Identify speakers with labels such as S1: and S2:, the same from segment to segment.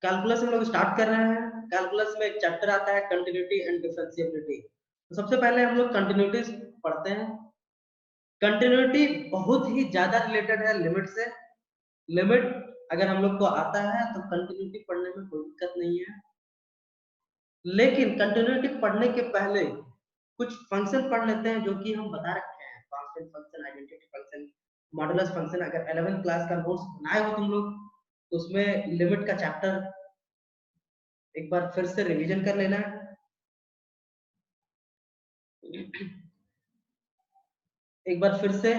S1: Calculus हम लोग start कर रहे हैं। कैलकुलस में एक चैप्टर आता है कंटिन्यूटी एंड डिफरेंशिएबिलिटी। तो सबसे पहले हम लोग कंटिन्यूटी पढ़ते हैं। कंटिन्यूटी बहुत ही ज्यादा रिलेटेड है लिमिट से। लिमिट अगर हम लोग को आता है तो कंटिन्यूटी पढ़ने में कोई दिक्कत नहीं है। लेकिन कंटिन्यूटी पढ़ने के पहले कुछ फंक्शन पढ़ लेते हैं जो कि हम बता रखे हैं, constant function, identity function, modulus function. अगर 11th क्लास का नोट्स बनाए हो तुम लोग तो उसमें लिमिट का चैप्टर एक बार फिर से रिवीजन कर लेना। एक बार फिर से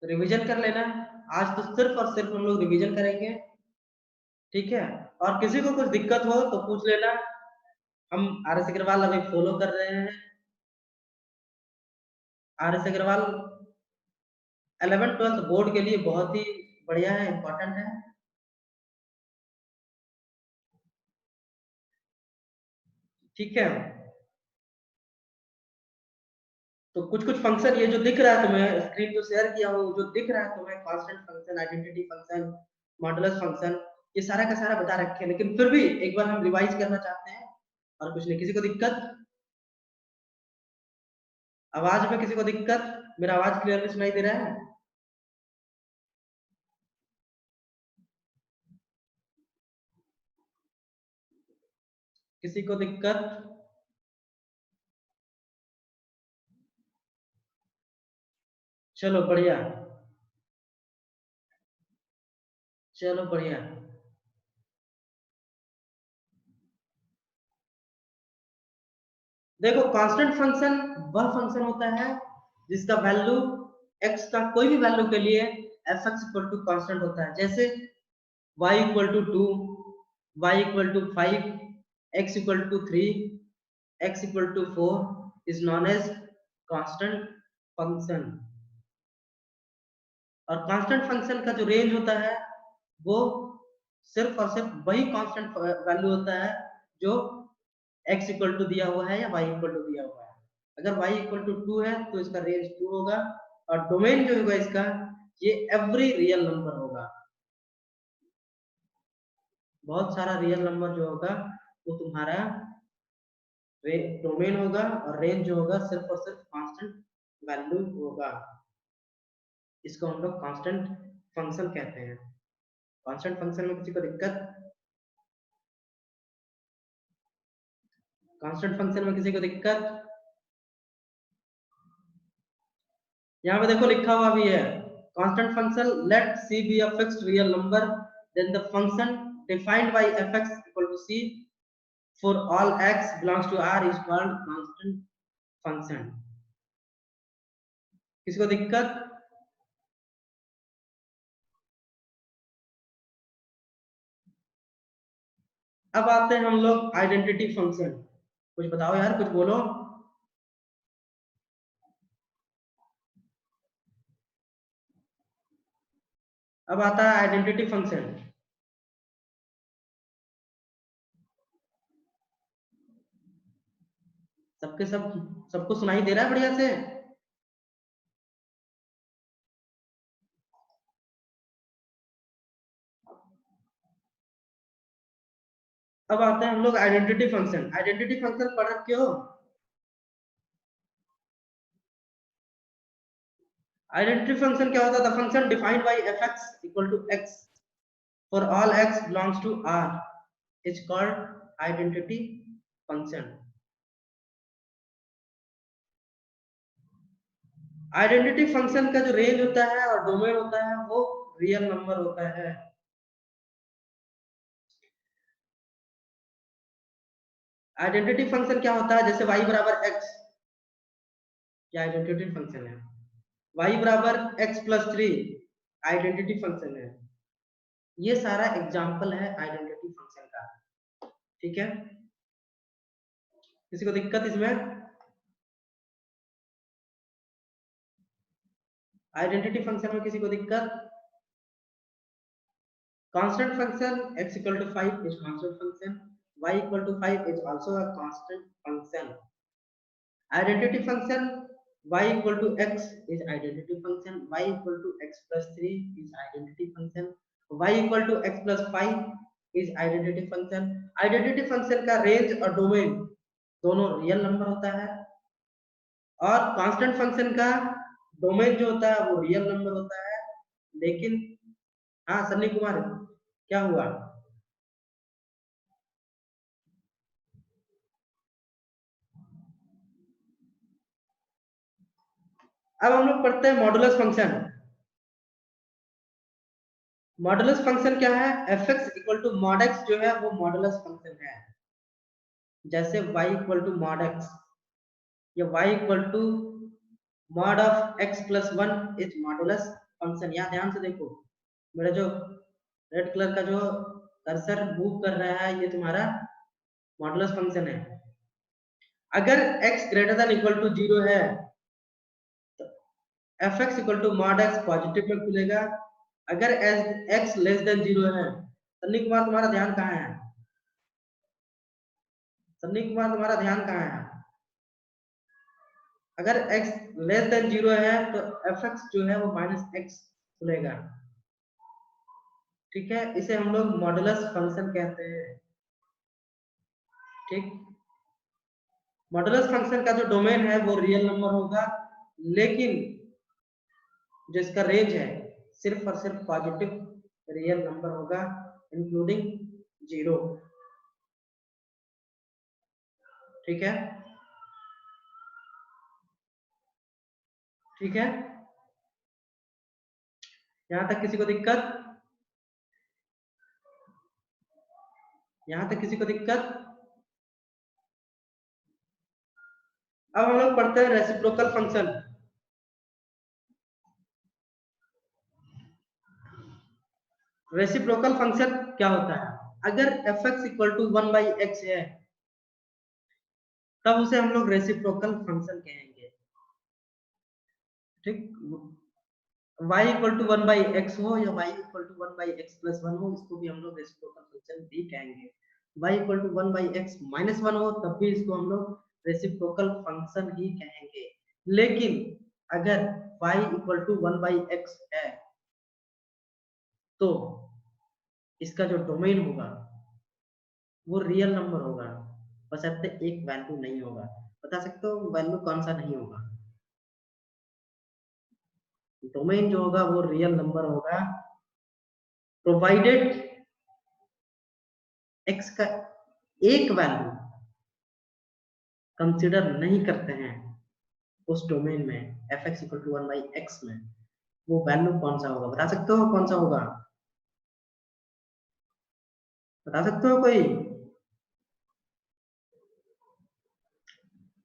S1: रिवीजन कर लेना। आज तो सिर्फ और सिर्फ हम लोग रिवीजन करेंगे, ठीक है। और किसी को कुछ दिक्कत हो तो पूछ लेना। हम आर एस अग्रवाल अभी फॉलो कर रहे हैं। R S Agarwal 11th-12th board के लिए बहुत ही बढ़िया है, इंपॉर्टेंट है, ठीक है। तो कुछ कुछ फंक्शन ये जो दिख रहा है तुम्हें, स्क्रीन जो शेयर किया हूँ, जो दिख रहा है तुम्हें, constant function, identity function, modulus function, ये सारा का सारा बता रखे हैं। लेकिन फिर भी एक बार हम रिवाइज करना चाहते हैं। और कुछ नहीं, किसी को दिक्कत? आवाज में किसी को दिक्कत? मेरा आवाज क्लियरली सुनाई दे रहा है? किसी को दिक्कत? चलो बढ़िया, चलो बढ़िया। देखो, कांस्टेंट फंक्शन वह फंक्शन होता है जिसका वैल्यू x का कोई भी वैल्यू के लिए f(x) इक्वल टू कांस्टेंट होता है। जैसे y equal to 2, y equal to 5, x equal to 3, x equal to 4 is known as constant function. और कांस्टेंट फंक्शन का जो रेंज होता है वो सिर्फ और सिर्फ वही कांस्टेंट वैल्यू होता है जो x इक्वल टू दिया हुआ है या y इक्वल टू दिया हुआ है। अगर y इक्वल टू 2 है तो इसका रेंज 2 होगा। और डोमेन जो होगा इसका, ये एवरी रियल नंबर होगा। बहुत सारा रियल नंबर जो होगा वो तुम्हारा डोमेन होगा। और रेंज जो होगा सिर्फ और सिर्फ कांस्टेंट वैल्यू होगा। इसको हम लोग कांस्टेंट फंक्शन कहते हैं। कांस्टेंट फंक्शन में किसी को दिक्कत? कांस्टेंट फंक्शन में किसी को दिक्कत? यहाँ पे देखो लिखा हुआ भी है, constant function let c be a fixed real number, then the function defined by f(x) equal to c for all x belongs to r is called constant function. किसी को दिक्कत? अब आते हैं हम लोग आइडेंटिटी फंक्शन। कुछ बताओ यार, कुछ बोलो। अब आता है आइडेंटिटी फंक्शन। सबके सब सबको सुनाई दे रहा है बढ़िया से? अब आते हैं हम लोग आइडेंटिटी फंक्शन। आइडेंटिटी फंक्शन पढ़ रखे हो? आइडेंटिटी फंक्शन क्या होता है? The function defined by f(x) equal to x for all x belongs to r is called identity function. Identity function का जो रेंज होता है और डोमेन होता है वो रियल नंबर होता है। आइडेंटिटी फंक्शन क्या होता है? जैसे y बराबर x, क्या आइडेंटिटी फंक्शन है? y बराबर x प्लस 3 आइडेंटिटी फंक्शन है। ये सारा एग्जाम्पल है आइडेंटिटी फंक्शन का, ठीक है। किसी को दिक्कत इसमें? आइडेंटिटी फंक्शन में किसी को दिक्कत? Constant function x equal to 5 is constant function, y equal to 5 is also a constant function. Identity function y equal to x is identity function, y equal to x plus 3 is identity function, y equal to x plus 5 is identity function. Identity function का range और domain दोनों real number होता है, और constant function का domain जो होता है वो रियल नंबर होता है, लेकिन हाँ सन्नी कुमार क्या हुआ? अब हम लोग पढ़ते हैं मॉडुलस फंक्शन। मॉडुलस फंक्शन क्या है? F x equal to mod x जो है वो मॉडुलस फंक्शन है। जैसे y equal to mod x या y equal to mod of x plus one is modulus function. यहाँ ध्यान से देखो, मेरा जो रेड कलर का जो कर्सर मूव कर रहा है ये तुम्हारा मॉडुलस फंक्शन है। अगर x greater than equal to zero है तो f x equal to mod x positive में खुलेगा। अगर x लेस देन जीरो है, सन्नी कुमार तुम्हारा ध्यान कहाँ है? सन्नी कुमार तुम्हारा ध्यान कहाँ है? अगर x लेस देन जीरो है तो एफ एक्स जो है वो माइनस एक्स खुलेगा। ठीक है, इसे हम लोग मॉडुलस फंक्शन कहते हैं। ठीक, मॉडुलस फंक्शन का जो डोमेन है वो रियल नंबर होगा, लेकिन जो इसका रेंज है सिर्फ और सिर्फ पॉजिटिव रियल नंबर होगा, इंक्लूडिंग जीरो। ठीक है, ठीक है, यहां तक किसी को दिक्कत? यहां तक किसी को दिक्कत? अब हम लोग पढ़ते हैं रेसिप्रोकल फंक्शन। रेसिप्रोकल फंक्शन क्या होता है? अगर f x equal to one by x है तब उसे हम लोग रेसिप्रोकल फंक्शन कहेंगे। ठीक, y equal to one by x हो या y equal to one by x plus one हो, इसको भी हम लोग रेसिप्रोकल फंक्शन भी कहेंगे। y equal to one by x minus one हो तब भी इसको हम लोग रेसिप्रोकल फंक्शन ही कहेंगे। लेकिन अगर y equal to one by x है तो इसका जो डोमेन होगा वो रियल नंबर होगा, बशर्ते एक वैल्यू नहीं होगा। बता सकते हो वैल्यू कौन सा नहीं होगा? डोमेन जो होगा वो रियल नंबर होगा, प्रोवाइडेड x का एक वैल्यू कंसिडर नहीं करते हैं उस डोमेन में, f x equal to one by x में, वो वैल्यू कौन सा होगा? बता सकते हो कौन सा होगा? बता सकते हो कोई?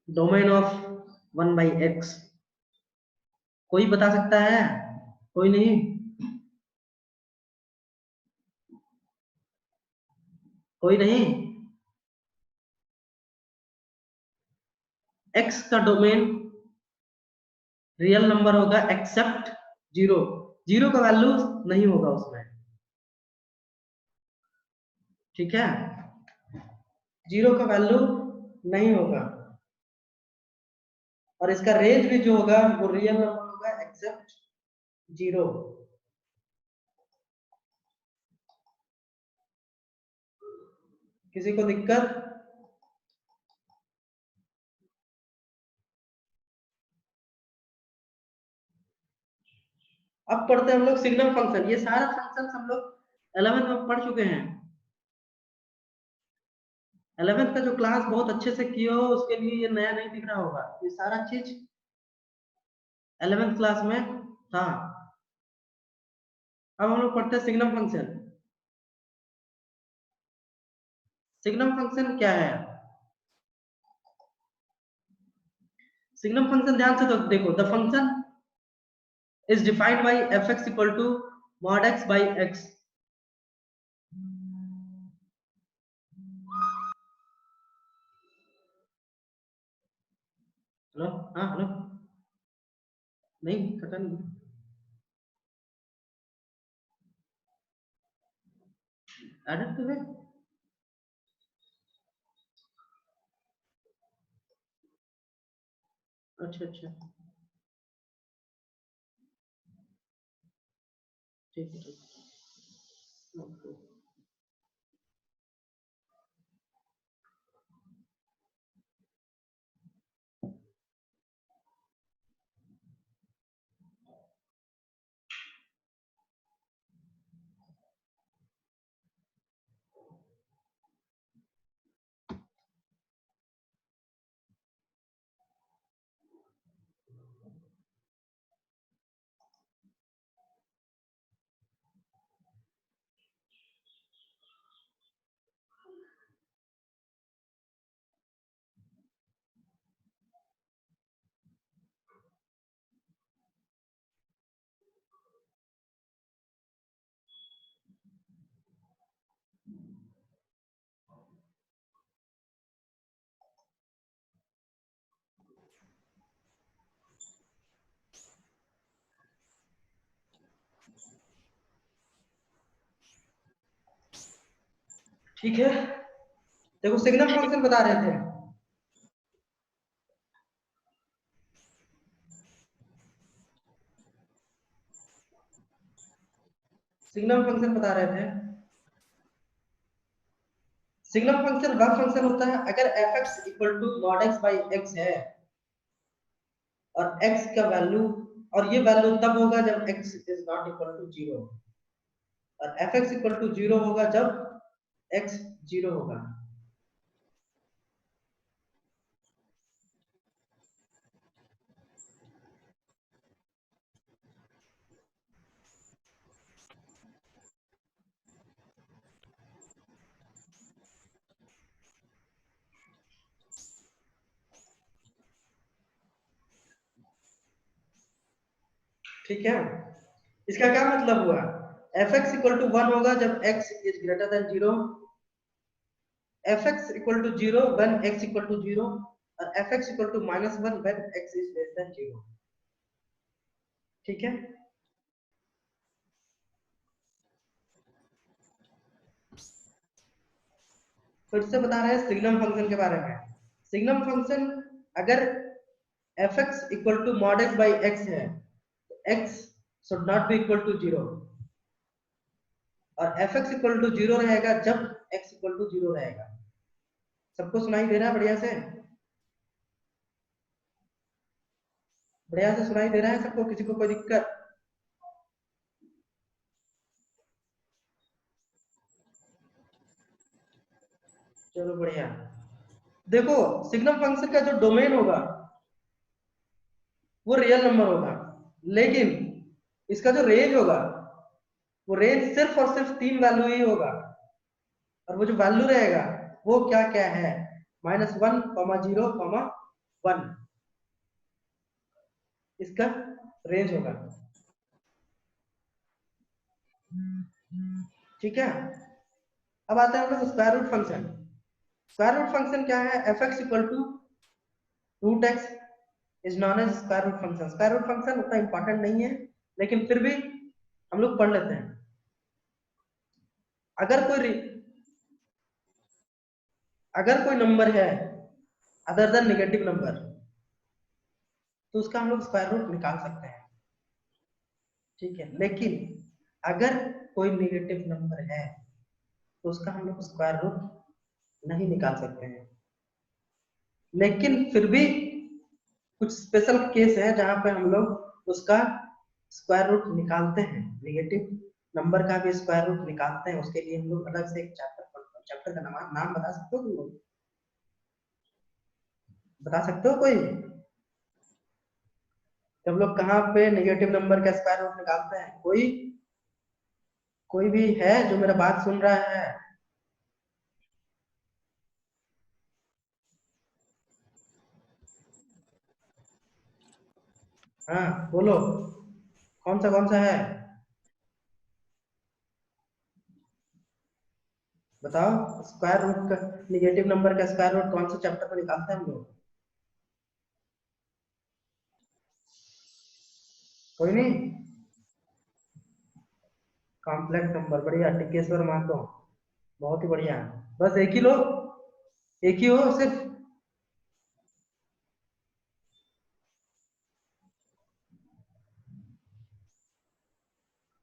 S1: Domain of one by x कोई बता सकता है? कोई नहीं? कोई नहीं? x का डोमेन रियल नंबर होगा एक्सेप्ट जीरो। जीरो का वैल्यू नहीं होगा उसमें। ठीक है, जीरो का वैल्यू नहीं होगा, और इसका रेंज भी जो होगा वो रियल नंबर होगा एक्सेप्ट जीरो। किसी को दिक्कत? अब पढ़ते हैं हम लोग सिग्नल फंक्शन। ये सारा फंक्शन हम लोग 11th में पढ़ चुके हैं। 11th का जो क्लास बहुत अच्छे से किए हो उसके लिए ये नया नहीं दिख रहा होगा, ये सारा चीज 11th क्लास में था। अब हम लोग पढ़ते हैं सिग्नल फंक्शन। सिग्नल फंक्शन क्या है? सिग्नल फंक्शन ध्यान से तो देखो, the function is defined by f(x) equal to mod x by x। Hello, हाँ हेलो, नहीं कटा नहीं, एडिट तो है। अच्छा अच्छा, ठीक है ठीक है। ठीक है, देखो सिग्नम फंक्शन बता रहे थे, सिग्नम फंक्शन बता रहे थे। सिग्नम फंक्शन वह फंक्शन होता है अगर f(x) equal to mod x by x है और x का वैल्यू, और ये वैल्यू तब होगा जब x is not equal to 0, और f(x) इक्वल टू 0 होगा जब x 0 होगा। ठीक है, इसका क्या मतलब हुआ, f(x) इक्वल टू 1 होगा जब x is greater than 0, f(x) equal to 0 when x equal to 0, और f(x) equal to -1 when x is less than 0। ठीक है, फिर से बता रहे हैं सिग्नम फंक्शन के बारे में। सिग्नम फंक्शन अगर f(x) equal to mod x by x है तो x should not be equal to 0, और f(x) इक्वल टू 0 रहेगा जब x इक्वल टू 0 रहेगा। सबको सुनाई दे रहा है बढ़िया से? बढ़िया से सुनाई दे रहा है सबको, किसी को कोई दिक्कत? चलो बढ़िया। देखो सिग्नम फंक्शन का जो डोमेन होगा वो रियल नंबर होगा, लेकिन इसका जो रेंज होगा वो रेंज सिर्फ और सिर्फ 3 वैल्यू ही होगा, और वो जो वैल्यू रहेगा वो क्या क्या है, -1, 0, 1, इसका रेंज होगा। ठीक है, अब आते हैं हम लोग square root function. Square root function क्या है, f(x) equal to root x is known as square root function. Square root function उतना इंपॉर्टेंट नहीं है, लेकिन फिर भी हम लोग पढ़ लेते हैं। अगर कोई अगर कोई नंबर है अदर देन नेगेटिव नंबर तो उसका हम लोग स्क्वायर रूट निकाल सकते हैं। ठीक है, लेकिन अगर कोई नेगेटिव नंबर है तो उसका हम लोग स्क्वायर रूट नहीं निकाल सकते हैं। लेकिन फिर भी कुछ स्पेशल केस है जहां पे हम लोग उसका स्क्वायर रूट निकालते हैं, नेगेटिव नंबर का भी स्क्वायर रूट निकालते हैं। उसके लिए हम लोग अलग से एक चैप्टर पढ़ते हैं। चैप्टर का नाम बता सकते हो तुम लोग? बता सकते हो कोई? हम लोग कहाँ पे नेगेटिव नंबर का स्क्वायर रूट निकालते हैं? कोई भी है जो मेरा बात सुन रहा है? हाँ बोलो, कौन सा है? बताओ, स्क्वायर रूट का, नेगेटिव नंबर का स्क्वायर रूट कौन से चैप्टर में निकालते हैं हम लोग? कोई नहीं? कॉम्प्लेक्स नंबर, बढ़िया, टिकेश्वर महतो, बहुत ही बढ़िया। बस एक ही लो, एक ही हो सिर्फ?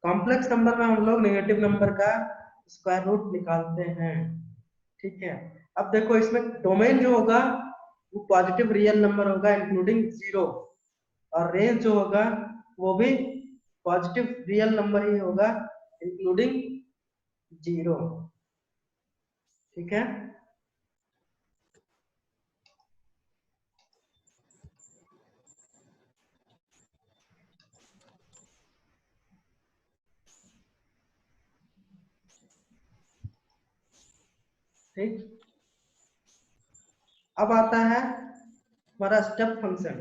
S1: कॉम्प्लेक्स नंबर में हम लोग नेगेटिव नंबर का स्क्वायर रूट निकालते हैं। ठीक है, अब देखो इसमें डोमेन जो होगा वो पॉजिटिव रियल नंबर होगा इंक्लूडिंग 0, और रेंज जो होगा वो भी पॉजिटिव रियल नंबर ही होगा इंक्लूडिंग 0। ठीक है, ठीक। अब आता है हमारा स्टेप फंक्शन।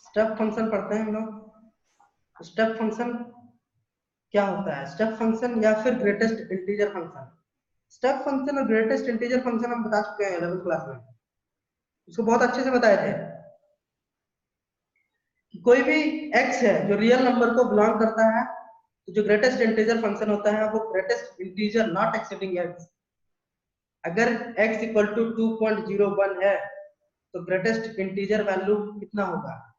S1: स्टेप फंक्शन पढ़ते हैं हम लोग। स्टेप फंक्शन क्या होता है? स्टेप फंक्शन या फिर greatest integer function, step function और ग्रेटेस्ट इंटीजर फंक्शन हम बता चुके हैं 11th क्लास में, उसको बहुत अच्छे से बताए थे। कोई भी x है जो रियल नंबर को बिलोंग करता है, तो जो ग्रेटेस्ट इंटीजर फंक्शन होता है वो greatest integer not exceeding x। अगर x इक्वल टू 2.01 है तो ग्रेटेस्ट इंटीजर वैल्यू कितना होगा,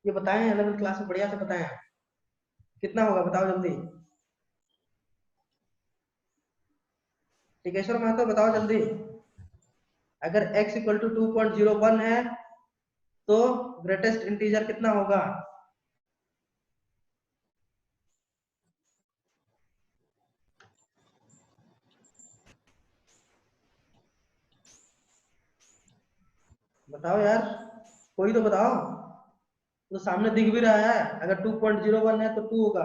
S1: ये बताएं 11th क्लास में बढ़िया से बताएं, कितना होगा बताओ जल्दी। टिकेश्वर महतो बताओ जल्दी। अगर x इक्वल टू 2.01 है तो ग्रेटेस्ट इंटीजर कितना होगा? बताओ यार, कोई तो बताओ, तो सामने दिख भी रहा है, अगर 2.01 है तो 2 होगा।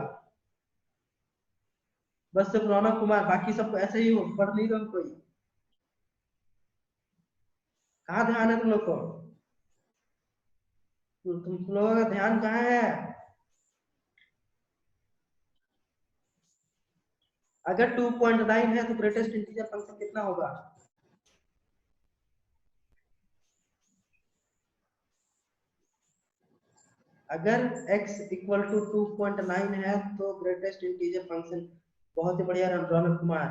S1: बस सिर्फ रौनक कुमार, बाकी सब ऐसे ही हो, पढ़ नहीं रहे कोई। कहाँ ध्यान है तुम लोग को? तुम लोगों का ध्यान कहाँ है? अगर 2.9 है तो ग्रेटेस्ट इंटीजर फंक्शन कितना होगा? अगर x इक्वल टू 2.9 है तो ग्रेटेस्ट इंटीजर फंक्शन, बहुत ही बढ़िया रौनक कुमार।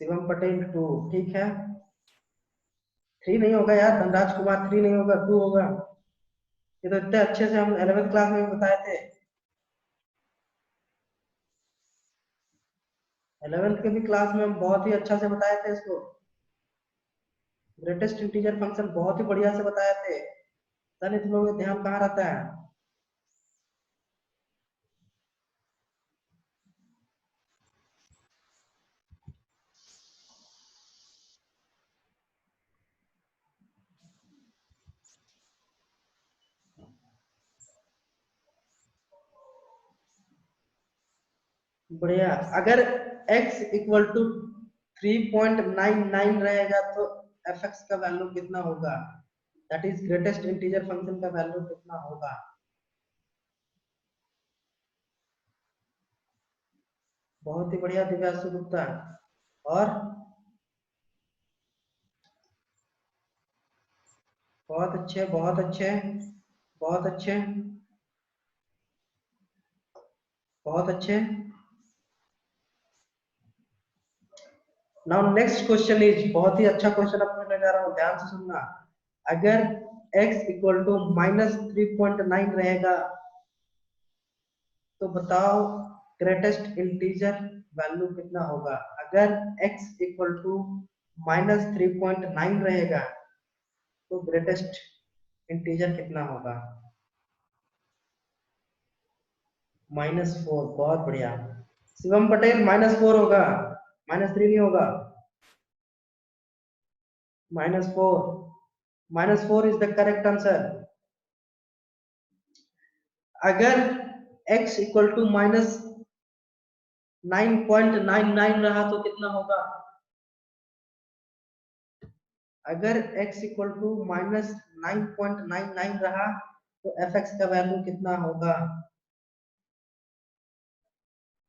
S1: शिवम पटेल 2, ठीक है। 3 नहीं होगा यार, धनराज कुमार 3 नहीं होगा, 2 होगा। ये तो इतने अच्छे से हम 11th क्लास में भी बताए थे, 11th के भी क्लास में हम बहुत ही अच्छा से बताए थे इसको। ग्रेटेस्ट इंटीजर फंक्शन बहुत ही बढ़िया से बताए थे। पता नहीं तुम लोगों का ध्यान कहाँ रहता है। बढ़िया। अगर x इक्वल टू 3.99 रहेगा तो fx का वैल्यू कितना होगा, that is greatest integer function का वैल्यू कितना होगा? बहुत ही बढ़िया दिव्यासु गुप्ता। और बहुत अच्छे, बहुत अच्छे, बहुत अच्छे, बहुत अच्छे। नाउ नेक्स्ट क्वेश्चन इज बहुत ही अच्छा क्वेश्चन आपको मैं जा रहा हूँ, ध्यान से सुनना। अगर x इक्वल टू -3.9 रहेगा तो बताओ ग्रेटेस्ट इंटीजर वैल्यू कितना होगा? अगर x इक्वल टू -3.9 रहेगा तो ग्रेटेस्ट इंटीजर कितना होगा? -4, बहुत बढ़िया। शिवम पटेल -4 होगा, -3 नहीं होगा। -4, -4 इज द करेक्ट आंसर। अगर x इक्वल टू -9.99 रहा तो कितना होगा? अगर x इक्वल टू -9.99 रहा तो fx का वैल्यू कितना होगा?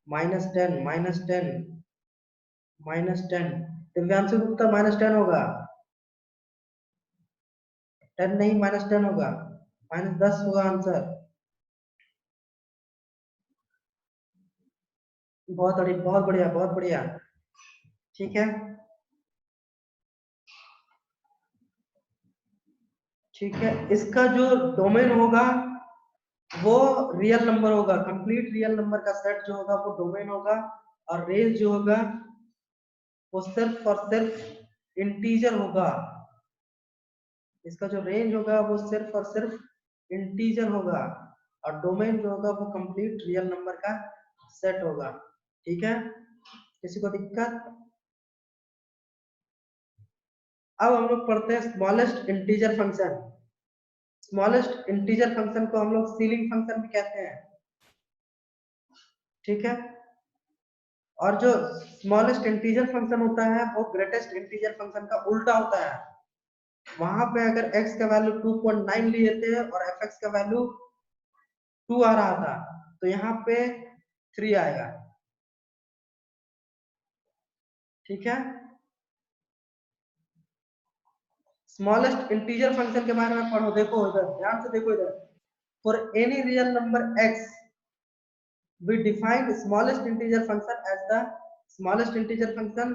S1: -10, -10, -10। दिव्यांशु गुप्ता -10 होगा, 10 नहीं, -10 होगा, -10 होगा आंसर। बहुत बढ़िया, बहुत बढ़िया, बहुत बढ़िया। ठीक है, ठीक है। इसका जो डोमेन होगा वो रियल नंबर होगा, कंप्लीट रियल नंबर का सेट जो होगा वो डोमेन होगा, और रेंज जो होगा वो सिर्फ और सिर्फ इंटीजर होगा। इसका जो रेंज होगा वो सिर्फ और सिर्फ इंटीजर होगा, और डोमेन जो होगा वो कंप्लीट रियल नंबर का सेट होगा। ठीक है, किसी को दिक्कत? अब हम लोग पढ़ते हैं smallest integer function. Smallest integer function को हम लोग सीलिंग फंक्शन भी कहते हैं, ठीक है। और जो स्मॉलेस्ट इंटीजर फंक्शन होता है वो ग्रेटेस्ट इंटीजर फंक्शन का उल्टा होता है। वहां पे अगर x का वैल्यू 2.9 लिए थे और fx का वैल्यू 2 आ रहा था, तो यहाँ पे 3 आएगा। ठीक है। स्मॉलेस्ट इंटीजर फंक्शन के बारे में पढ़ो, देखो इधर ध्यान से देखो इधर। For any real number x we define smallest integer function as the smallest integer function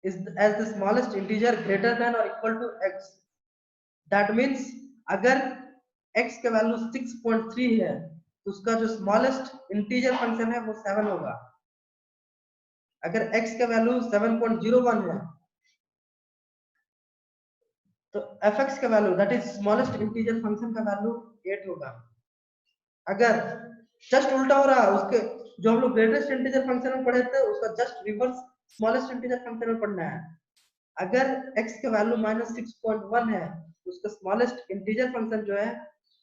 S1: is as the smallest integer greater than or equal to x. That means अगर x का वैल्यू 6.3 है तो उसका जो स्मॉलेस्ट इंटीजर फंक्शन है वो 7 होगा। अगर x का वैल्यू 7.01 है तो fx का value that is smallest integer function का वैल्यू 8 होगा। अगर जस्ट उल्टा हो रहा है, उसके जो हम लोग ग्रेटेस्ट इंटीजर फंक्शन में पढ़े थे उसका just reverse smallest integer function में पढ़ना है। अगर x का वैल्यू -6.1 है तो उसका स्मॉलेस्ट इंटीजर फंक्शन जो है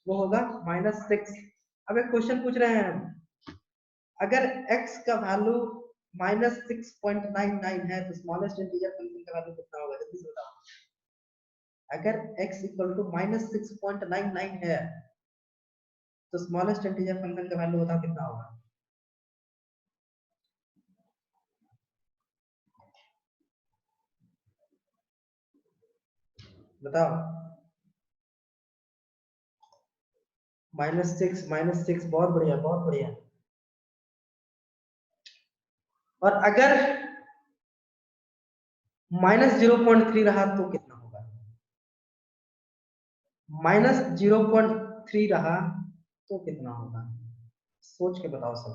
S1: वो होगा -6। अब एक क्वेश्चन पूछ रहे हैं हम, अगर x का वैल्यू -6.99 है तो स्मॉलेस्ट इंटीजर फंक्शन का वैल्यू कितना होगा, जल्दी से बताओ। अगर x इक्वल टू -6.99 है तो स्मॉलेस्ट इंटीजर फंक्शन का वैल्यू बताओ कितना होगा। बताओ। -6 बहुत बढ़िया बहुत बढ़िया। और अगर -0.3 रहा तो कितना होगा। -0.3 रहा तो कितना होगा, सोच के बताओ सब।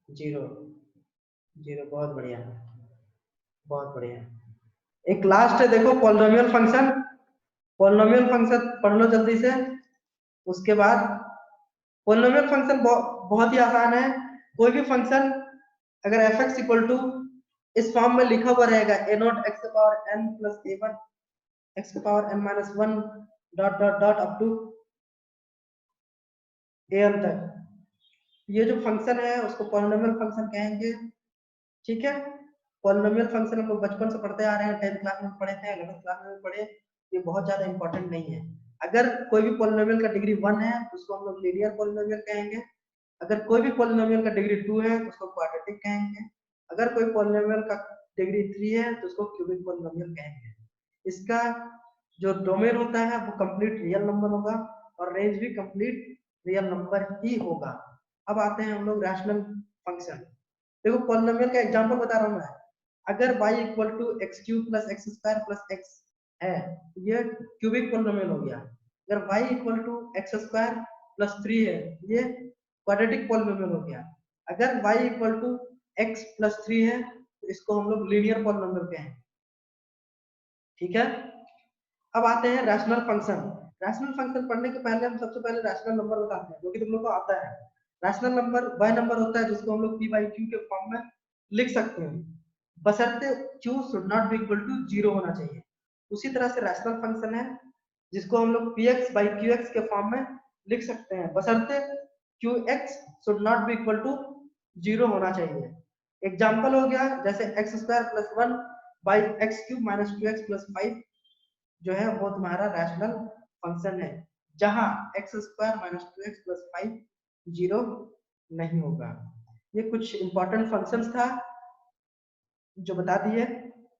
S1: जीरो। जीरो, बहुत बढ़िया बहुत बढ़िया। एक लास्ट है देखो, पॉलिनोमियल फंक्शन। पॉलिनोमियल फंक्शन पढ़ लो जल्दी से। उसके बाद पॉलिनोमियल फंक्शन बहुत ही आसान है। कोई भी फंक्शन अगर एफ एक्स इक्वल टू इस फॉर्म में लिखा हुआ रहेगा a nought x power n plus a one x power n minus one dot dot dot up to a n तक, ये जो फंक्शन है उसको पॉलिनोमियल फंक्शन कहेंगे। ठीक है। पॉलिनोमियल फंक्शन हम लोग बचपन से पढ़ते आ रहे हैं, 10th क्लास में पढ़े थे, 11th क्लास में पढ़े, ये बहुत ज्यादा इंपॉर्टेंट नहीं है। अगर कोई भी पॉलिनोमियल का डिग्री 1 है तो उसको हम लोग लीनियर पॉलिनोमियल कहेंगे। अगर कोई भी पॉलिनोमियल का डिग्री 2 है तो उसको क्वाड्रेटिक कहेंगे। अगर कोई पॉलिनोमियल का डिग्री 3 है तो उसको क्यूबिक पॉलिनोमियल कहेंगे। इसका जो डोमेन होता है वो कंप्लीट रियल नंबर होगा और रेंज भी कंप्लीट रियल नंबर ही होगा। अब आते हैं हम लोग रैशनल फंक्शन। देखो पॉलिनोमियल का एग्जांपल बता रहा हूं मैं। अगर y equal to x cube plus x square plus x है, ये क्यूबिक पॉलिनोमियल हो गया। अगर y equal to x square plus 3 है, ये क्वाड्रेटिक पॉलिनोमियल हो गया। अगर y equal to x plus 3 है तो इसको हम लोग लीनियर पॉलिनोमियल कहेंगे। ठीक है। अब आते हैं रैशनल फंक्शन। रैशनल फंक्शन पढ़ने के पहले हम सबसे पहले रैशनल नंबर बताते हैं, जो कि तुम लोग को आता है। रैशनल नंबर वह नंबर होता है जिसको हम लोग p बाई क्यू के फॉर्म में लिख सकते हैं, बशर्ते q should not be equal to 0 होना चाहिए। उसी तरह से रैशनल फंक्शन है जिसको हम लोग px बाई qx के फॉर्म में लिख सकते हैं, बशर्ते qx should not be equal to 0 होना चाहिए। एग्जाम्पल हो गया जैसे x square plus 1 by x cube minus 2x plus 5 जो है वो तुम्हारा रैशनल फंक्शन है, जहां x square minus 2x plus 5 zero नहीं होगा। ये कुछ इंपॉर्टेंट फंक्शंस था जो बता दिए,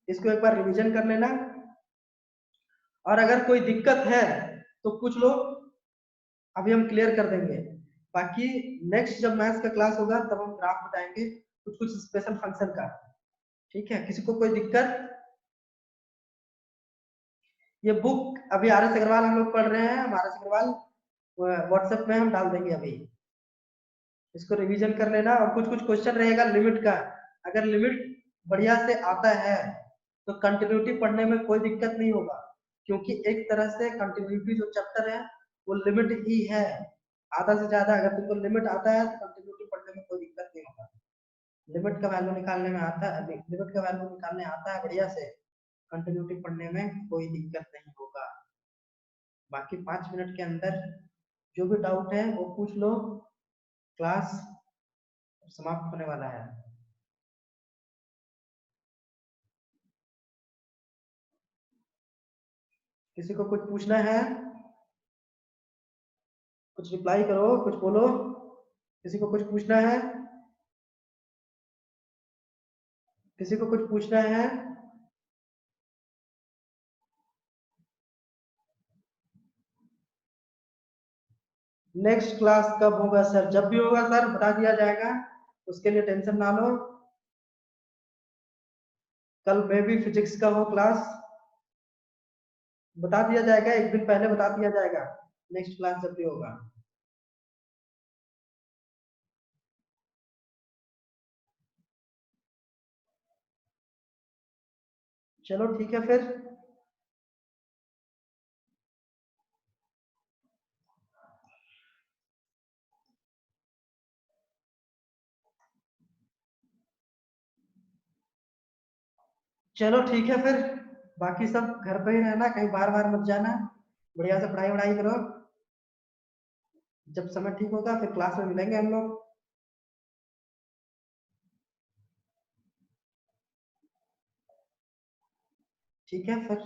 S1: इसको एक बार रिवीजन कर लेना। और अगर कोई दिक्कत है तो पूछ लो, अभी हम क्लियर कर देंगे। बाकी नेक्स्ट जब मैथ्स का क्लास होगा तब हम ग्राफ बताएंगे कुछ कुछ स्पेशल फंक्शन का। ठीक है, किसी को कोई दिक्कत। ये बुक अभी आर एस अग्रवाल हम लोग पढ़ रहे हैं, आर एस अग्रवाल व्हाट्सएप में हम डाल देंगे अभी, इसको रिवीजन कर लेना। और कुछ कुछ क्वेश्चन रहेगा लिमिट का, अगर लिमिट बढ़िया से आता है तो कंटिन्यूटी पढ़ने में कोई दिक्कत नहीं होगा, क्योंकि एक तरह से कंटिन्यूटी जो चैप्टर है वो लिमिट ही है। आधा से ज्यादा अगर तुमको लिमिट आता है तो कंटिन्यूटी पढ़ने में कोई दिक्कत नहीं होगा। लिमिट का वैल्यू निकालने में आता है, लिमिट का वैल्यू निकालने आता है बढ़िया से, कंटिन्यूटी पढ़ने में कोई दिक्कत नहीं होगा। बाकी 5 मिनट के अंदर जो भी डाउट है वो पूछ लो, क्लास समाप्त होने वाला है। किसी को कुछ पूछना है? कुछ रिप्लाई करो, कुछ बोलो। किसी को कुछ पूछना है? किसी को कुछ पूछना है? नेक्स्ट क्लास कब होगा सर? जब भी होगा सर बता दिया जाएगा, उसके लिए टेंशन ना लो। कल में भी फिजिक्स का हो क्लास, बता दिया जाएगा, एक दिन पहले बता दिया जाएगा नेक्स्ट क्लास जब भी होगा। चलो ठीक है फिर। चलो ठीक है फिर, बाकी सब घर पे ही रहना, कहीं बार बार मत जाना, बढ़िया से पढ़ाई वढ़ाई करो। जब समय ठीक होगा फिर क्लास में मिलेंगे हम लोग। ठीक है फिर।